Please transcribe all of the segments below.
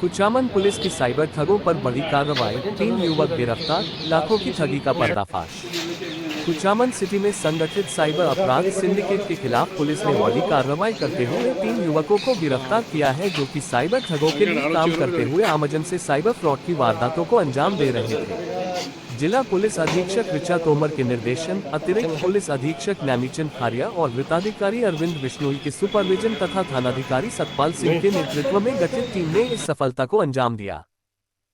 Kuchaman police की cyber ठगों पर बड़ी कार्रवाई, 3 युवक गिरफ्तार, लाखों की ठगी का पर्दाफाश। कुचामन सिटी में संगठित साइबर अपराध सिंडिकेट के खिलाफ पुलिस ने बड़ी कार्रवाई करते हुए 3 युवकों को गिरफ्तार किया है, जो कि साइबर ठगों के लिए काम करते हुए आमजन से साइबर फ्रॉड की वारदातों को अंजाम दे रहे थे। जिला पुलिस अधीक्षक ऋचा तोमर के निर्देशन, अतिरिक्त पुलिस अधीक्षक नैमीचंद खारिया और वृत्ताधिकारी अरविंद बिश्नोई के सुपरविजन तथा थानाधिकारी सतपाल सिंह के नेतृत्व में गठित टीम ने इस सफलता को अंजाम दिया।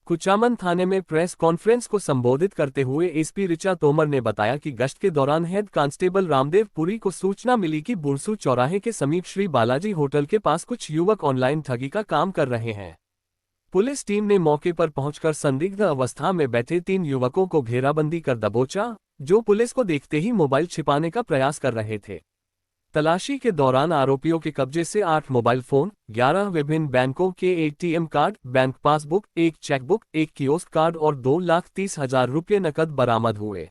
कुचामन थाने में प्रेस कॉन्फ्रेंस को संबोधित करते हुए एसपी ऋचा तोमर ने बताया कि गश्त के दौरान हेड कांस्टेबल रामदेव पुरी को सूचना मिली कि बुरसू चौराहे के समीप श्री बालाजी होटल के पास कुछ युवक ऑनलाइन ठगी का काम कर रहे हैं। पुलिस टीम ने मौके पर पहुंचकर संदिग्ध अवस्था में बैठे 3 युवकों को घेराबंदी कर दबोचा, जो पुलिस को देखते ही मोबाइल छिपाने का प्रयास कर रहे थे। तलाशी के दौरान आरोपियों के कब्जे से 8 मोबाइल फोन, 11 विभिन्न बैंकों के ATM card, bank passbook, 1 chequebook, 1 kiosk card और 2,30,000 रुपये नकद बरामद हुए।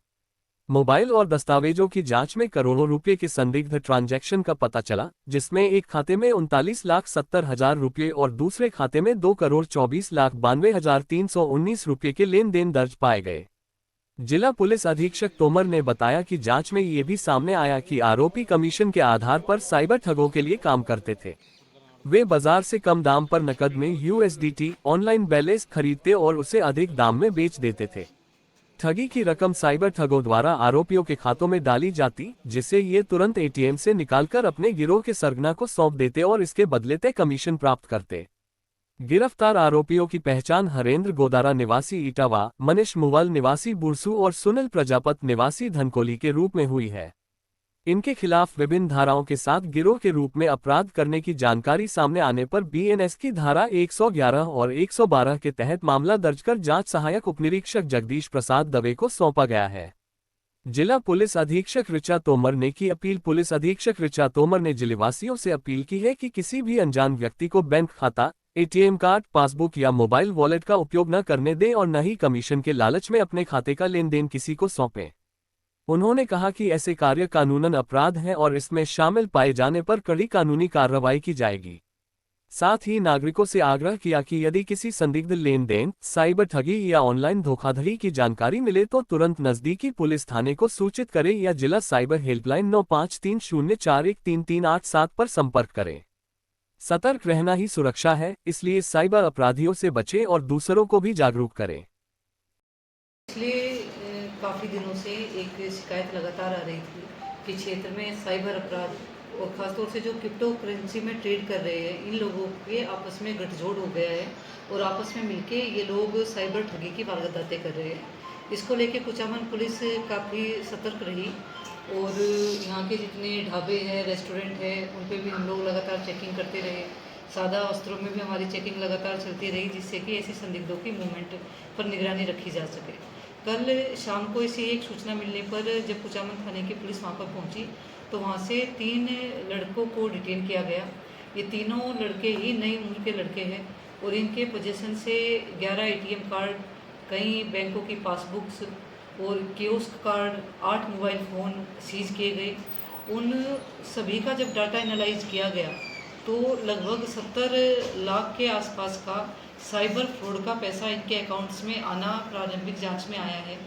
मोबाइल और दस्तावेजों की जांच में करोड़ों रुपए के संदिग्ध ट्रांजैक्शन का पता चला, जिसमें एक खाते में 39,70,000 रुपये और दूसरे खाते में 2,24,92,319 रुपये के लेन देन दर्ज पाए गए। जिला पुलिस अधीक्षक तोमर ने बताया कि जांच में ये भी सामने आया कि आरोपी कमीशन के आधार पर साइबर ठगों के लिए काम करते थे। वे बाजार से कम दाम पर नकद में यूएसडीटी ऑनलाइन बैलेंस खरीदते और उसे अधिक दाम में बेच देते थे। ठगी की रकम साइबर ठगों द्वारा आरोपियों के खातों में डाली जाती, जिसे ये तुरंत एटीएम से निकालकर अपने गिरोह के सरगना को सौंप देते और इसके बदले तय कमीशन प्राप्त करते। गिरफ्तार आरोपियों की पहचान हरेंद्र गोदारा निवासी इटावा, मनीष मुवल निवासी बुरसू और सुनील प्रजापत निवासी धनकोली के रूप में हुई है। इनके खिलाफ विभिन्न धाराओं के साथ गिरोह के रूप में अपराध करने की जानकारी सामने आने पर बीएनएस की धारा 111 और 112 के तहत मामला दर्ज कर जांच सहायक उपनिरीक्षक जगदीश प्रसाद दवे को सौंपा गया है। जिला पुलिस अधीक्षक ऋचा तोमर ने की अपील। पुलिस अधीक्षक ऋचा तोमर ने जिलेवासियों से अपील की है कि किसी भी अनजान व्यक्ति को बैंक खाता, एटीएम कार्ड, पासबुक या मोबाइल वॉलेट का उपयोग न करने दें और न ही कमीशन के लालच में अपने खाते का लेन देन किसी को सौंपें। उन्होंने कहा कि ऐसे कार्य कानूनन अपराध हैं और इसमें शामिल पाए जाने पर कड़ी कानूनी कार्रवाई की जाएगी। साथ ही नागरिकों से आग्रह किया कि यदि किसी संदिग्ध लेन देन, साइबर ठगी या ऑनलाइन धोखाधड़ी की जानकारी मिले तो तुरंत नजदीकी पुलिस थाने को सूचित करें या जिला साइबर हेल्पलाइन 9530413387 पर संपर्क करें। सतर्क रहना ही सुरक्षा है, इसलिए साइबर अपराधियों से बचें और दूसरों को भी जागरूक करें। पिछले काफ़ी दिनों से एक शिकायत लगातार आ रही थी कि क्षेत्र में साइबर अपराध और ख़ासतौर से जो क्रिप्टो करेंसी में ट्रेड कर रहे हैं, इन लोगों के आपस में गठजोड़ हो गया है और आपस में मिलके ये लोग साइबर ठगी की वारदातें कर रहे हैं। इसको लेके कुचामन पुलिस काफ़ी सतर्क रही और यहाँ के जितने ढाबे हैं, रेस्टोरेंट हैं, उन पर भी हम लोग लगातार चेकिंग करते रहे। सादा वस्त्रों में भी हमारी चेकिंग लगातार चलती रही, जिससे कि ऐसी संदिग्धों की मूवमेंट पर निगरानी रखी जा सके। कल शाम को इसी एक सूचना मिलने पर जब कुचामन थाने की पुलिस वहाँ पर पहुँची तो वहाँ से 3 लड़कों को डिटेन किया गया। ये तीनों लड़के ही नई उम्र के लड़के हैं और इनके पोजीशन से 11 एटीएम कार्ड, कई बैंकों की पासबुक्स और kiosk card, 8 mobile phone seize किए गए। उन सभी का जब डाटा एनालाइज किया गया तो लगभग 70 लाख के आसपास का साइबर फ्रॉड का पैसा इनके अकाउंट्स में आना प्रारंभिक जांच में आया है।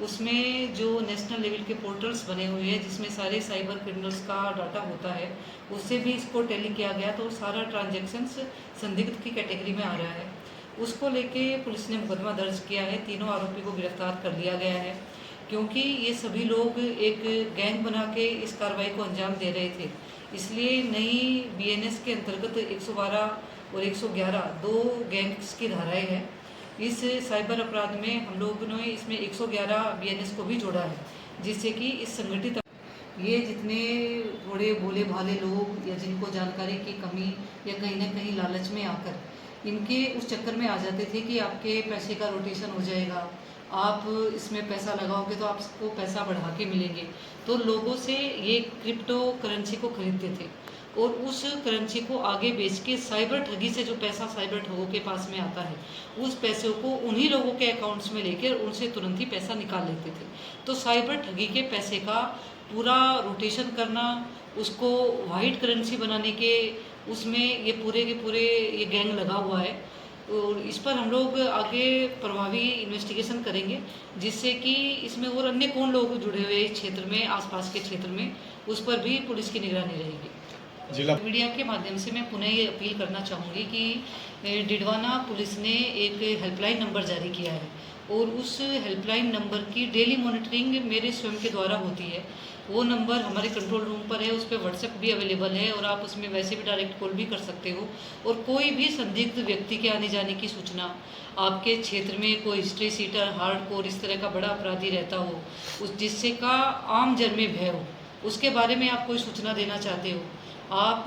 उसमें जो नेशनल लेवल के पोर्टल्स बने हुए हैं जिसमें सारे साइबर क्रिमिनल्स का डाटा होता है, उससे भी इसको टैली किया गया तो सारा ट्रांजैक्शंस संदिग्ध की कैटेगरी में आ रहा है। उसको लेके पुलिस ने मुकदमा दर्ज किया है। तीनों आरोपी को गिरफ्तार कर लिया गया है क्योंकि ये सभी लोग एक गैंग बना के इस कार्रवाई को अंजाम दे रहे थे। इसलिए नई बीएनएस के अंतर्गत 112 और 111 दो गैंग्स की धाराएं हैं। इस साइबर अपराध में हम लोगों ने इसमें 111 बीएनएस को भी जोड़ा है, जिससे कि इस संगठित ये जितने थोड़े भोले भाले लोग या जिनको जानकारी की कमी या कहीं ना कहीं लालच में आकर इनके उस चक्कर में आ जाते थे कि आपके पैसे का रोटेशन हो जाएगा, आप इसमें पैसा लगाओगे तो आपको पैसा बढ़ा के मिलेंगे, तो लोगों से ये क्रिप्टो करेंसी को खरीदते थे और उस करेंसी को आगे बेच के साइबर ठगी से जो पैसा साइबर ठगों के पास में आता है उस पैसों को उन्हीं लोगों के अकाउंट्स में लेकर उनसे तुरंत ही पैसा निकाल लेते थे। तो साइबर ठगी के पैसे का पूरा रोटेशन करना, उसको वाइट करेंसी बनाने के उसमें ये पूरे के पूरे ये गैंग लगा हुआ है। और इस पर हम लोग आगे प्रभावी इन्वेस्टिगेशन करेंगे, जिससे कि इसमें और अन्य कौन लोग जुड़े हुए हैं इस क्षेत्र में, आसपास के क्षेत्र में, उस पर भी पुलिस की निगरानी रहेगी। जिला मीडिया के माध्यम से मैं पुनः ये अपील करना चाहूँगी कि डिडवाना पुलिस ने एक हेल्पलाइन नंबर जारी किया है और उस हेल्पलाइन नंबर की डेली मॉनिटरिंग मेरे स्वयं के द्वारा होती है। वो नंबर हमारे कंट्रोल रूम पर है, उस पर व्हाट्सएप भी अवेलेबल है और आप उसमें वैसे भी डायरेक्ट कॉल भी कर सकते हो। और कोई भी संदिग्ध व्यक्ति के आने जाने की सूचना, आपके क्षेत्र में कोई हिस्ट्री सीटर, हार्डकोर इस तरह का बड़ा अपराधी रहता हो, उस जिससे का आम जन में भय हो, उसके बारे में आप कोई सूचना देना चाहते हो, आप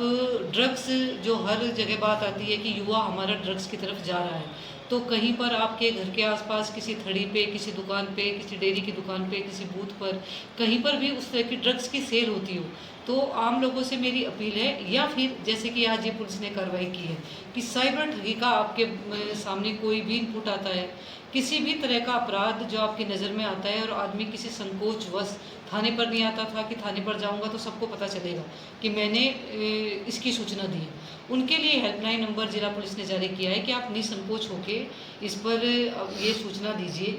ड्रग्स, जो हर जगह बात आती है कि युवा हमारा ड्रग्स की तरफ जा रहा है, तो कहीं पर आपके घर के आसपास किसी थड़ी पे, किसी दुकान पे, किसी डेयरी की दुकान पे, किसी बूथ पर, कहीं पर भी उस तरह की ड्रग्स की सेल होती हो, तो आम लोगों से मेरी अपील है, या फिर जैसे कि आज ये पुलिस ने कार्रवाई की है कि साइबर ठगी का आपके सामने कोई भी इनपुट आता है, किसी भी तरह का अपराध जो आपकी नज़र में आता है और आदमी किसी संकोचवश थाने पर नहीं आता था कि थाने पर जाऊंगा तो सबको पता चलेगा कि मैंने इसकी सूचना दी है, उनके लिए हेल्पलाइन नंबर जिला पुलिस ने जारी किया है कि आप निसंकोच होके इस पर ये सूचना दीजिए।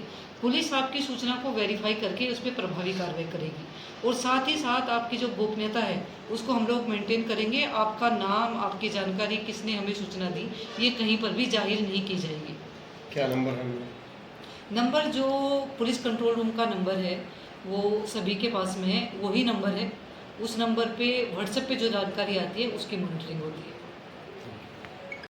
पुलिस आपकी सूचना को वेरीफाई करके उस पर प्रभावी कार्रवाई करेगी और साथ ही साथ आपकी जो गोपनीयता है उसको हम लोग मेंटेन करेंगे। आपका नाम, आपकी जानकारी, किसने हमें सूचना दी, ये कहीं पर भी जाहिर नहीं की जाएगी। क्या नंबर है? नंबर जो पुलिस कंट्रोल रूम का नंबर है वो सभी के पास में है, वही नंबर है। उस नंबर पे व्हाट्सएप पे जो जानकारी आती है उसकी मॉनिटरिंग होती है।